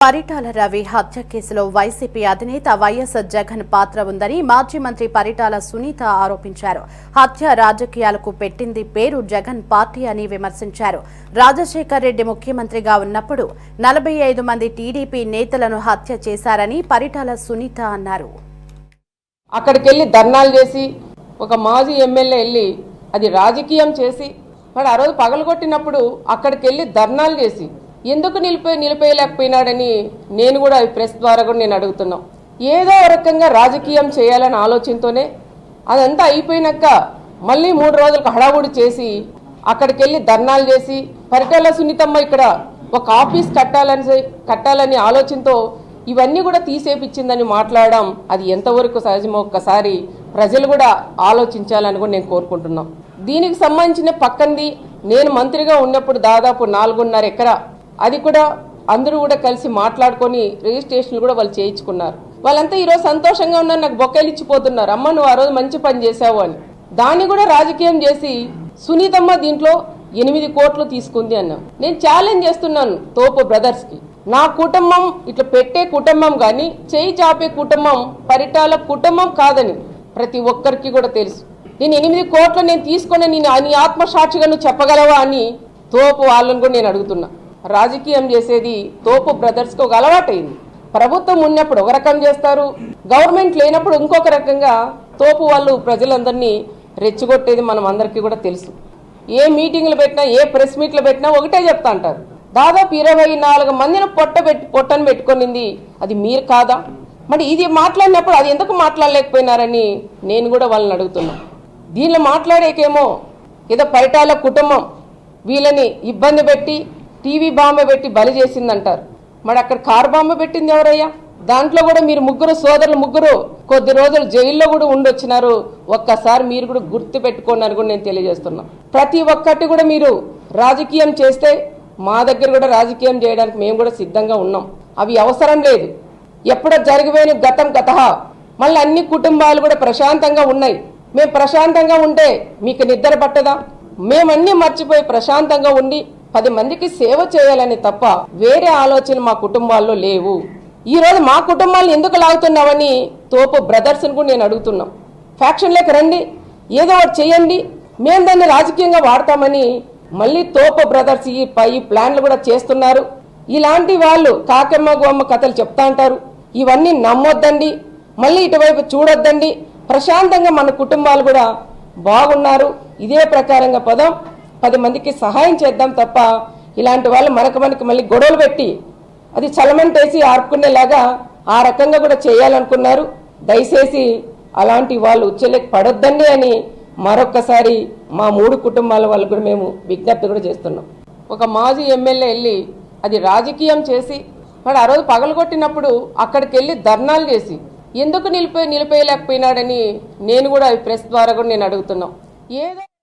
పరిటాల రవి హత్య కేసులో వైసీపీ అధినేత వైఎస్ జగన్ పాత్ర ఉందని మాజీ మంత్రి పరిటాల సునీత ఆరోపించారు. హత్య రాజకీయాలకు పెట్టింది పేరు జగన్ పార్టీ అని విమర్శించారు. రాజశేఖర్ రెడ్డి ముఖ్యమంత్రిగా ఉన్నప్పుడు 45 మంది టీడీపీ నేతలను హత్య చేశారని పరిటాల సునీత అన్నారు. అక్కడికెళ్లి ధర్నాలు చేసి ఒక మాజీ ఎమ్మెల్యే వెళ్ళి అది రాజకీయం చేసి వాడు ఆ రోజు పగలగొట్టినప్పుడు అక్కడికెళ్లి ధర్నాలు చేసి ఎందుకు నిలిపేయలేకపోయినాడని నేను కూడా ప్రెస్ ద్వారా కూడా నేను అడుగుతున్నా. ఏదో రకంగా రాజకీయం చేయాలని ఆలోచనతోనే అదంతా అయిపోయినాక మళ్ళీ 3 రోజులకు హడావుడి చేసి అక్కడికెళ్ళి ధర్నాలు చేసి పరిటాల సునీతమ్మ ఇక్కడ ఒక ఆఫీస్ కట్టాలని ఆలోచనతో ఇవన్నీ కూడా తీసేపిచ్చిందని మాట్లాడడం అది ఎంతవరకు సహజమో ఒక్కసారి ప్రజలు కూడా ఆలోచించాలని కూడా నేను కోరుకుంటున్నాం. దీనికి సంబంధించిన పక్కంది నేను మంత్రిగా ఉన్నప్పుడు దాదాపు 4.5 ఎకరా అది కూడా అందరూ కూడా కలిసి మాట్లాడుకొని రిజిస్ట్రేషన్లు కూడా వాళ్ళు చేయించుకున్నారు. వాళ్ళంతా ఈరోజు సంతోషంగా ఉన్నారు, నాకు బొక్కలు ఇచ్చిపోతున్నారు. అమ్మ నువ్వు ఆ రోజు మంచి పని చేసావు అని. దాన్ని కూడా రాజకీయం చేసి సునీతమ్మ దీంట్లో 8 కోట్లు తీసుకుంది అన్నా. నేను ఛాలెంజ్ చేస్తున్నాను తోపు బ్రదర్స్కి. నా కుటుంబం ఇట్లా పెట్టే కుటుంబం కానీ చేయి చాపే కుటుంబం పరిటాల కుటుంబం కాదని ప్రతి ఒక్కరికి కూడా తెలుసు. నేను 8 కోట్లు నేను తీసుకుని నీ ఆత్మసాక్షిగా నువ్వు చెప్పగలవా అని తోపు వాళ్ళని కూడా నేను అడుగుతున్నా. రాజకీయం చేసేది తోపు బ్రదర్స్కి ఒక అలవాటైంది. ప్రభుత్వం ఉన్నప్పుడు ఒక రకం చేస్తారు, గవర్నమెంట్ లేనప్పుడు ఇంకొక రకంగా తోపు వాళ్ళు ప్రజలందరినీ రెచ్చగొట్టేది మనం అందరికీ కూడా తెలుసు. ఏ మీటింగ్లు పెట్టినా ఏ ప్రెస్ మీట్లు పెట్టినా ఒకటే చెప్తా అంటారు. దాదాపు 24 మందిని పొట్టను పెట్టుకునింది అది మీరు కాదా? మరి ఇది మాట్లాడినప్పుడు అది ఎందుకు మాట్లాడలేకపోయినారని నేను కూడా వాళ్ళని అడుగుతున్నా. దీనిలో మాట్లాడేకేమో ఏదో పరిటాల కుటుంబం వీళ్ళని ఇబ్బంది పెట్టి టీవీ బాంబ పెట్టి బలి చేసిందంటారు. మరి అక్కడ కారు బాంబ పెట్టింది ఎవరయ్యా? దాంట్లో కూడా మీరు సోదరులు కొద్ది రోజులు జైల్లో కూడా ఉండొచ్చినారు. ఒక్కసారి మీరు కూడా గుర్తు పెట్టుకోండి అని కూడా నేను తెలియజేస్తున్నా. ప్రతి ఒక్కటి కూడా మీరు రాజకీయం చేస్తే మా దగ్గర కూడా రాజకీయం చేయడానికి మేము కూడా సిద్ధంగా ఉన్నాం. అవి అవసరం లేదు. ఎప్పుడో జరిగిపోయిన గత మళ్ళీ అన్ని కుటుంబాలు కూడా ప్రశాంతంగా ఉన్నాయి. మేము ప్రశాంతంగా ఉంటే మీకు నిద్ర పట్టదా? మేమన్నీ మర్చిపోయి ప్రశాంతంగా ఉండి 10 మందికి సేవ చేయాలని తప్ప వేరే ఆలోచనలు మా కుటుంబాల్లో లేవు. ఈ రోజు మా కుటుంబాలను ఎందుకు లాగుతున్నావని తోపు బ్రదర్స్ని కూడా నేను అడుగుతున్నాం. ఫ్యాక్షన్లోకి రండి, ఏదో ఒకటి చేయండి, మేము దాన్ని రాజకీయంగా వాడతామని మళ్ళీ తోపు బ్రదర్స్ ఈ ప్లాన్లు కూడా చేస్తున్నారు. ఇలాంటి వాళ్ళు కాకమ్మ గోమ్మ కథలు చెప్తా అంటారు. ఇవన్నీ నమ్మొద్దండి, మళ్ళీ ఇటువైపు చూడొద్దండి. ప్రశాంతంగా మన కుటుంబాలు కూడా బాగున్నారు. ఇదే ప్రకారంగా 10 మందికి సహాయం చేద్దాం తప్ప ఇలాంటి వాళ్ళు మనకి మళ్ళీ గొడవలు పెట్టి అది చలమంటేసి ఆర్పుకునేలాగా ఆ రకంగా కూడా చేయాలనుకున్నారు. దయచేసి అలాంటి వాళ్ళు ఉచ్చలేక పడొద్దండి అని మరొక్కసారి మా 3 కుటుంబాల వాళ్ళు కూడా మేము విజ్ఞప్తి కూడా చేస్తున్నాం. ఒక మాజీ ఎమ్మెల్యే వెళ్ళి అది రాజకీయం చేసి వాడు ఆ రోజు పగలగొట్టినప్పుడు అక్కడికెళ్ళి ధర్నాలు చేసి ఎందుకు నిలిపేయలేకపోయినాడని నేను కూడా ప్రెస్ ద్వారా కూడా నేను అడుగుతున్నాం. ఏదో